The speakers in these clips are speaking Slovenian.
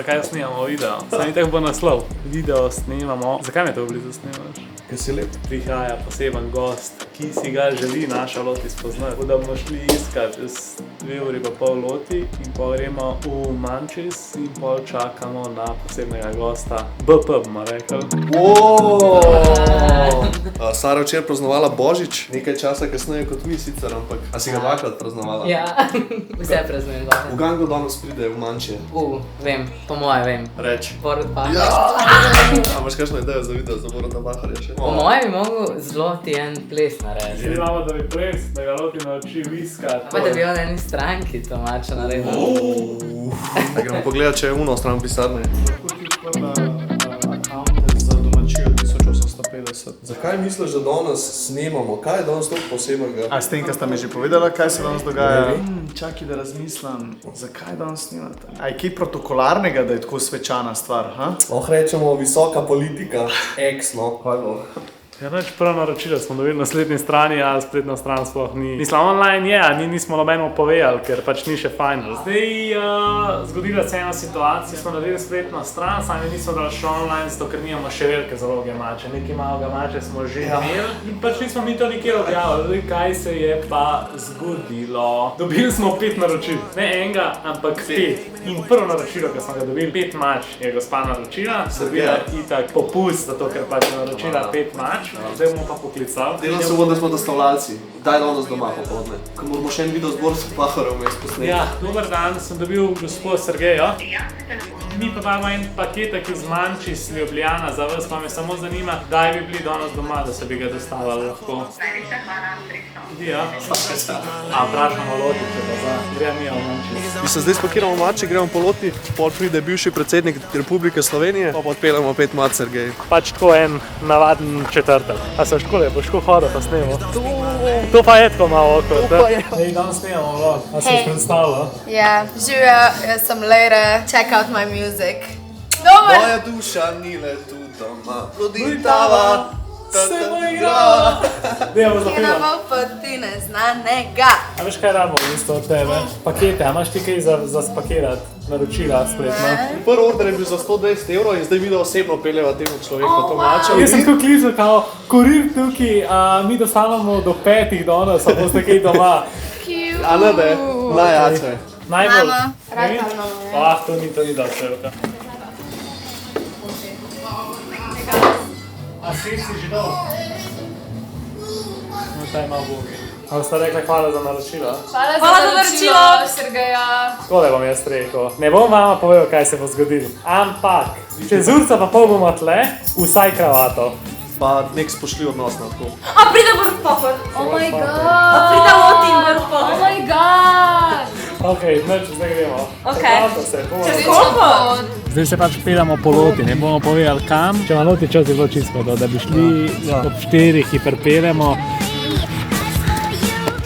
zakaj snemamo video? Saj tako bo naslov. Video snemamo. Zakaj me to blizu snemaš? Ker si lep. Prihaja poseben gost, ki si ga želi naša Loti spoznati. Tako da bomo šli iskat z 2 uri pa pol Loti in pa gremo v Mančis in pol čakamo na posebnega gosta. BP bomo rekli. Sara včeraj praznovala Božič, nekaj časa kasneje kot mi sicer, ampak a si ga dvakrat praznovala? Ja, vse praznujem dvakrat. V Gangu danes pride v Manče. Vem, po moje vem. Reč. Borut Pahar. Ja! A imaš kakšno idejo za video za Boruta Paharja še? Po moje bi mogel z Loti en ples narediti. Želi imamo, da bi ples, da ga Loti nauči viskat. Pa da bi on eni stranki to mačo naredil. Da gremo pogledat, če je uno stran pisarne. Zakaj misliš, da danes snemamo? Kaj je danes toliko posebnega? A s tem, kaj sta mi že povedala, kaj se danes dogaja? Čakaj, da razmislim, zakaj danes snimate? A je kaj protokolarnega, da je tako svečana stvar, ha? Rečemo visoka politika, no, kaj bo? Ja, neč prvo naročilo smo dobili na slednji strani, a spletna stran sploh ni. Mislim, online je, a nismo nobeno povedali, ker pač ni še final. Zdaj, zgodila se ena situacija, smo naredili spletno stran, sami nismo dali še online, zato ker nimamo še velike zaloge mače. Nekaj malega mače smo že imeli in pač nismo mi to nikjer objavili. Kaj se je pa zgodilo? Dobili smo 5 naročil. Ne enega, ampak 5. In prvo naročilo, ki smo ga dobili, 5 mač, je gospa naročila. Dobila itak popust, zato ker pač je naročila 5 mač. Zdaj bomo pa poklicali. Delal se bo, da smo dostavljalci. Daj danes doma popoldne. Ko moramo še en video zbor s Paharjem vmes posneti. Ja, dober dan, sem dobil gospod Sergejo. Mi pa imamo en paketek iz Mančis, Ljubljana, za vas pa me samo zanima, kdaj bi bili danes doma, da se bi ga dostavili lahko. Najviše hvala, striktno. Ja. A vprašamo Loti, če pa za gremo v Mančis. Mi se zdaj spakiramo mače, gremo po Loti, pol pride bivši predsednik Republike Slovenije, pa odpeljamo 5 mač Sergej. Pač tako en navaden četrtek. A se škole, boš tako hodil pa snemo? To pa je tako malo oko. Ej, danes snemamo vlog. A se predstavlja? Ja, živijo, jaz sem Lejre, check out my music. Dober! Moja duša ni le tu doma, luditava, se bo igra. Dejamo za film. Kinamo poti neznanega. A veš kaj rabimo isto od tebe? Pakete, a imaš ti kaj za spakirati? Naročila spletno? Prvi order je bil za 120 € in zdaj video osebno peljeva temu človeku to mačo. Jaz sem tako klical, kao kurir tukaj, mi dostavljamo do 5 danes, a boste kaj doma. Cute. A ne, najjače. Najbolj. Mama, rakalno. To ni da vsevka. A si že dol? No, taj malo bogi. Ali sta rekla hvala za naročilo? Hvala za naročilo, Sergeja. Skole bom jaz rekel. Ne bom vama povedal, kaj se bo zgodilo. Ampak, čez urca pa pol bomo tle, vsaj kravato. Pa nek spoštljiv odnos na tako. A pride Borut Pahar. Oh my god. A pride Loti in Borut Pahar. Oh my god. Ok, zdaj gremo. Ok. Čez koliko? Zdaj se pač pelamo po Loti, ne bomo povedali kam. Če vam Loti čas je bilo čisto, da bi šli ob 4 in pripeljemo.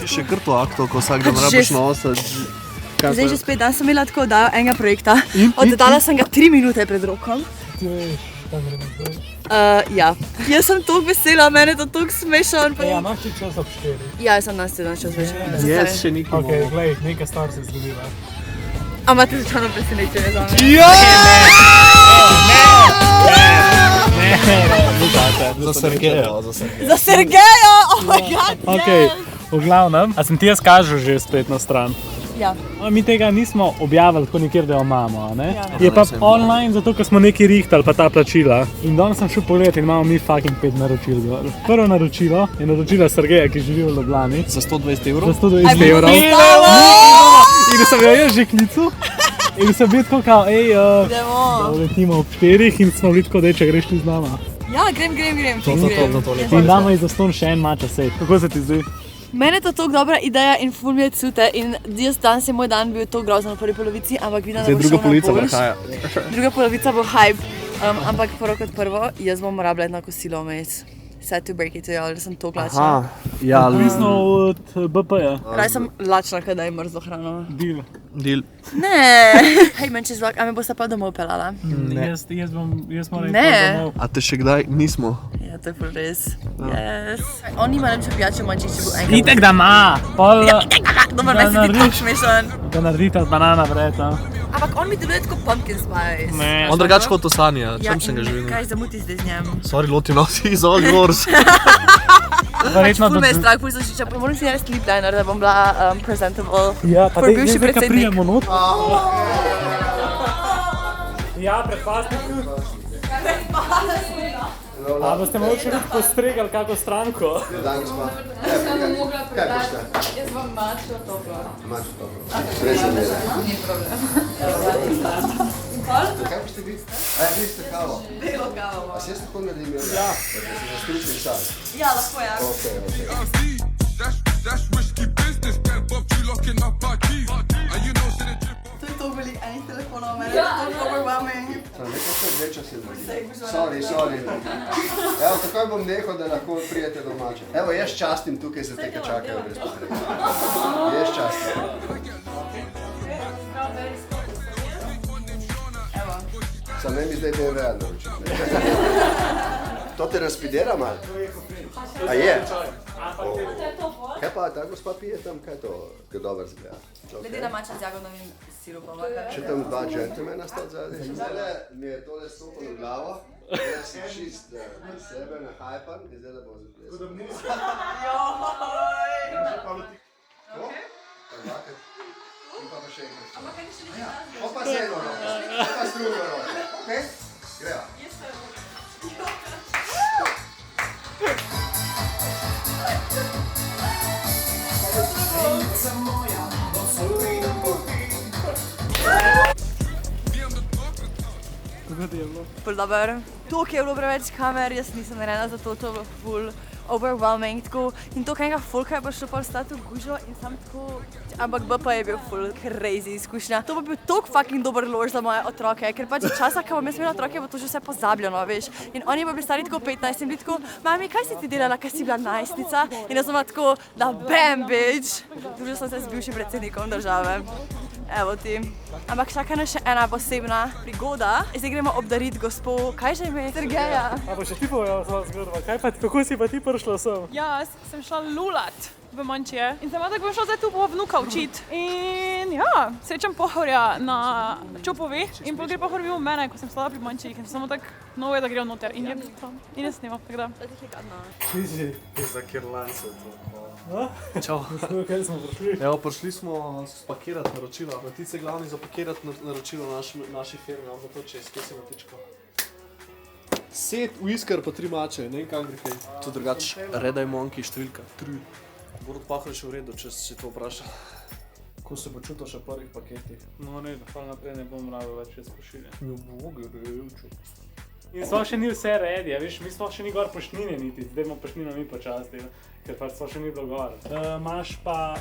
Ti še kar to akto, ko vsak dan rabiš nositi. Zdaj že spet, danes sem imela tako oddajo enega projekta. Oddala sem ga 3 minute pred rokom. Ja. Jaz sem toliko vesela, mene je to toliko smešno. Ja, imaš ti čas ob 4? Ja, jaz sem danes teden čas več. Jaz še nikoli. Ok, glej, neka stvar se je zgodila. A imate začano presenečenje za me? Ja! Za Sergejo. Za Sergeja! Oh my god, Ok, yes! v glavnem, a sem ti jaz kažel že spletno stran? Ja. Mi tega nismo objavili tako nikjer, da jo imamo, ne? Ja. Je pa online, zato ker smo nekaj rihtali, pa ta plačila. In danes sem šel pogledat in imamo mi fucking 5 naročil gor. Prvo naročilo je naročila Sergeja, ki živi v Ljubljani. Za 120 €? Za 120 €. In sem jo jaz že klical. In sem bil tako kao, da letimo ob 4 in smo bili tako, če greš ti z nama. Ja, grem. In damo ji za ston še en mača sej. Kako se ti zdi? Mene je to toliko dobra ideja in ful mi je cute in jaz danes je moj dan bil toliko grozen v prvi polovici, ampak vidim, da bo šel na boljš. Druga polovica bo hype, ampak prvo kot prvo, jaz bom rabila jedno kosilo vmes. Sad to break it to you, da sem toliko lačna. Ja, Odvisno od BP-ja. Raj sem lačna, kada je mrzlo hrano. Deal. Ne. Hej, men čez vlak, a me boste pa domov pelala? Jaz moram Ne. domov. A te še kdaj nismo? Ja, to je ful res. Yes. On nima lepše pijače v Mančih, če bo enkrat. Itek da ima! Pol, Dobar, meni se ti tako smešen. da naredite od banana vred, no. Ampak on mi deluje tako pumpkin spice. Ne. On drugače kot to sanja, čem sem ga že videl. Kaj zamuti zdaj z njim? Sorry, loti nosi iz all yours. Verjetno Ful me je strah, pol zašiča, moram si narediti lip liner, da bom bila presentable. Ja, pa For bivši predsednik. not. Ja, predpasnik. A boste mogoče tudi postregali kako stranko? Jaz sem mogla predati. Jaz vam mačo toplo. Ni problem. Kaj boste vi? Vi ste kavo? Belo kavo. A si jaz tako naredim? Ja. Za stručni čas. Ja, lahko ja. To je to veliko enih telefonov, meni je to overwhelming. Nekaj se odveča se drži. Sorry. Evo, takoj bom nehal, da lahko prijete domače. Evo, jaz častim tukaj za te, ki čakajo brez potrebe. Jaz častim. Sam ne mi zdaj BMW-a naročiti. To te razpidera malo? A je? Kaj pa, ta gospa pije tam, kaj to, kaj dobro zgleda? Glede na mača z jagodovim sirupom. Še tam dva džentlmena sta odzadaj. Zdaj mi je tole stopilo v glavo, jaz sem čist sebe nahajpan in zdaj bom zaplesal. Pa še enkrat. Pa z eno roko, pa z drugo roko. Ok? Greva. Ful dober. Toliko je bilo preveč kamer, jaz nisem narejena za to bilo ful overwhelming, tako, in toliko enega folka je prišlo pol stati v gužo in sam tako, ampak BP je bil ful crazy izkušnja. To bi bil toliko fucking dober lož za moje otroke, ker pač časa, ko bom jaz imela otroke, bo to že vse pozabljeno, veš. In oni bo bili stari tako 15 in bili tako, mami, kaj si ti delala, kaj si bila najstnica? In jaz sem bila tako, da bam, bitch! Družila sem se z bivšim predsednikom države. Evo ti. Ampak čaka nas še ena posebna prigoda. Zdaj gremo obdariti gospo, kaj že ime? Sergeja. A bo še ti povedal svojo zgodbo, kako si pa ti prišla sem? Jaz sem šla lulat v Mančije in sem tako šla zdaj tu po vnuka učit. In ja, srečam Pohorja na Čopovi in pol gre Pohor bil mene, ko sem stala pri Mančijih in samo tako novo je, da gremo noter in je tam in je snima, tako da. Ti si Za Kirlance to. Čau. kaj smo prišli? Evo, prišli smo spakirati naročila. Ti si glavni zapakirati naročilo naši firme, ampak to čez, kje si matičko. Set, whisker pa 3 mače, ne vem kam gre kaj. To drugač, Redaj Monkey številka 3. Borut Pahor še v redu, če si to vpraša. Ko se bo čutil še v prvih paketih. No ne, hvala naprej ne bom rabil več čez pošilje. Jo boga, revču. In sploh še ni vse ready, a veš, mi sploh še ni gor poštnine niti, zdaj bomo poštnino mi počastili, ker pač sploh še ni bilo gor. Imaš pa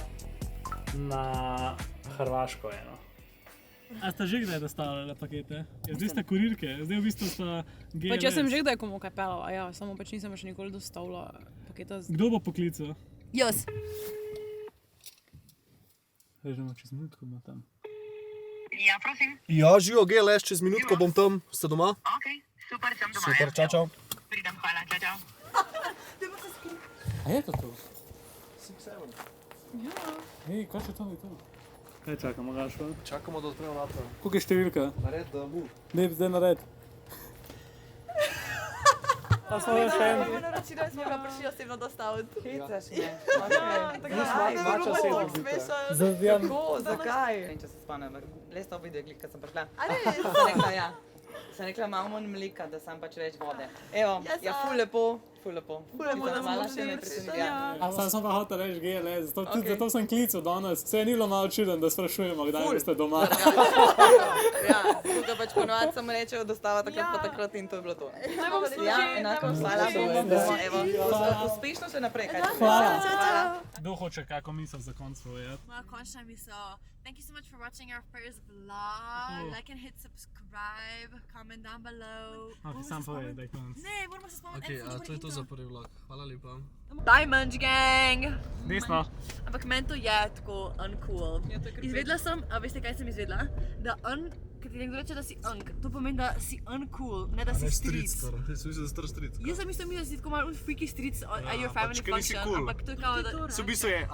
na Hrvaško eno. A sta že kdaj dostavljala pakete? Zdaj sta kurirke, zdaj v bistvu sta GLS. Pač jaz sem že kdaj komu kaj pelala, ja, samo pač nisem še nikoli dostavila paketa z... Kdo bo poklical? Jaz. Režemo čez minutko bo tam. Ja, prosim. Ja, živo, GLS, čez minutko bom tam. Ste doma? Ok, super, sem doma. Super, čau, čau. Pridem, hvala, čau. A je to to? 6-7. Ja. Hej, kaj še to ni to? Kaj čakamo, Gašo? Čakamo, da odpremo vrata. Koliko je številka? Nared, da bu. Ne, zdaj nared. Pa smo še en. Naročilo smo ga prišli osebno dostaviti. Hecaš me. Mača se je dobita. Zakaj? Ne vem, če se spomnim, le sto video klik, kad sem prišla. A res? Sem rekla, ja. Sem rekla, imam manj mlika, da sem pač več vode. Evo, ja, ful lepo. Ful lepo, da smo še ne presenetila. Sam sem pa hotel reči GLS, zato sem klical danes. Se je ni bilo malo čuden, da sprašujemo, kdaj boste doma. Ja, tukaj pač ponovadi samo rečejo, dostava takrat pa takrat in to je bilo to. Zdaj bom služi. Ja, enako, hvala bomo, evo. Uspešno še naprej, kaj ti Hvala. Kdo hoče kako misel za konc povedati? Moja končna misel. Thank you so much for watching our first vlog. Like and hit subscribe, comment down below. Ok, sam povej, da je konc. Ne, moramo se spomniti. Ok, to je to za prvi vlog. Hvala lepa. Diamond Gang! Desno. Ampak meni to je tako uncool. Izvedla sem, a veste kaj sem izvedla? Da kad ti nekdo reče, da si unk, to pomeni, da si uncool, ne da si street. Ti si mislil, da si star street. Jaz sem mislil, da si tako malo freaky street at your family function, ampak to je kao da... V bistvu je